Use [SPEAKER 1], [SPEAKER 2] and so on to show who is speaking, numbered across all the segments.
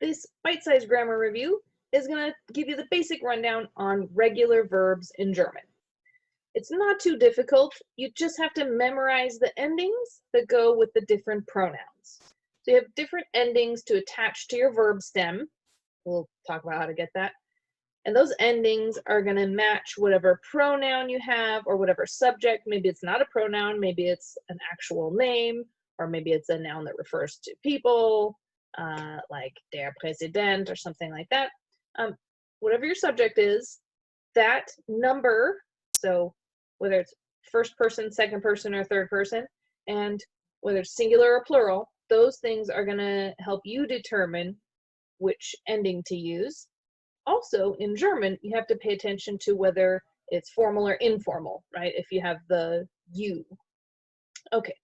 [SPEAKER 1] This bite-sized grammar review is going to give you the basic rundown on regular verbs in German. It's not too difficult. You just have to memorize the endings that go with the different pronouns. So you have different endings to attach to your verb stem. We'll talk about how to get that. And those endings are going to match whatever pronoun you have or whatever subject. Maybe it's not a pronoun, maybe it's an actual name, or maybe it's a noun that refers to people, like der Präsident or something like that. Whatever your subject is, that number, so whether it's first person, second person, or third person, and whether it's singular or plural, those things are going to help you determine which ending to use. Also, in German, you have to pay attention to whether it's formal or informal, right? If you have the you. Okay,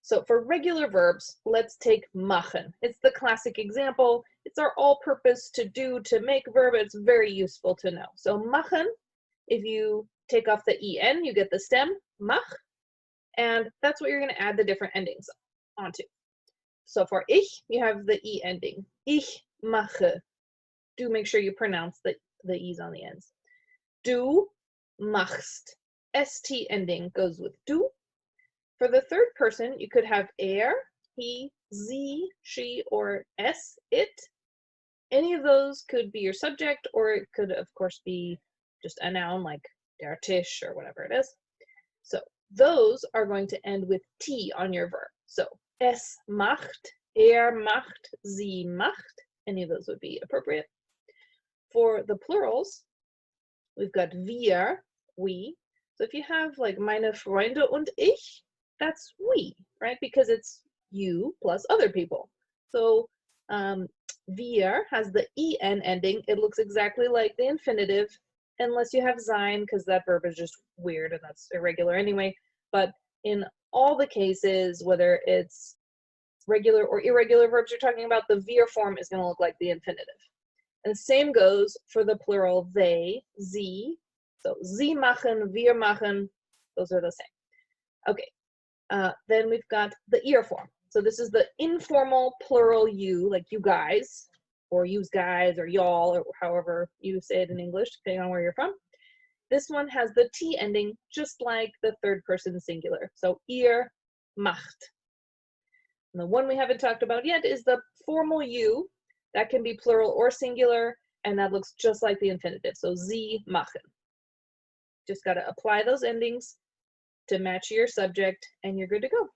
[SPEAKER 1] so for regular verbs, let's take machen. It's the classic example. It's our all-purpose to do, to make verb. It's very useful to know. So machen, if you take off the en, you get the stem, mach, and that's what you're going to add the different endings onto. So for ich, you have the e ending. Ich mache. Do make sure you pronounce the e's on the ends. Du machst. St ending goes with du. For the third person, you could have er, he, sie, she, or es, it. Any of those could be your subject, or it could, of course, be just a noun like der Tisch or whatever it is. So those are going to end with t on your verb. So es macht, er macht, sie macht. Any of those would be appropriate. For the plurals, we've got wir, we. So if you have like meine Freunde und ich, that's we, right? Because it's you plus other people. So wir has the en ending. It looks exactly like the infinitive, unless you have sein, because that verb is just weird and that's irregular anyway. But in all the cases, whether it's regular or irregular verbs you're talking about, the wir form is going to look like the infinitive. And the same goes for the plural they, sie. So sie machen, wir machen, those are the same. Okay, then we've got the ihr form. So this is the informal plural you, like you guys, or yous guys, or y'all, or however you say it in English, depending on where you're from. This one has the t ending, just like the third person singular. So ihr macht. And the one we haven't talked about yet is the formal you. That can be plural or singular, and that looks just like the infinitive. So sie machen. Just got to apply those endings to match your subject, and you're good to go.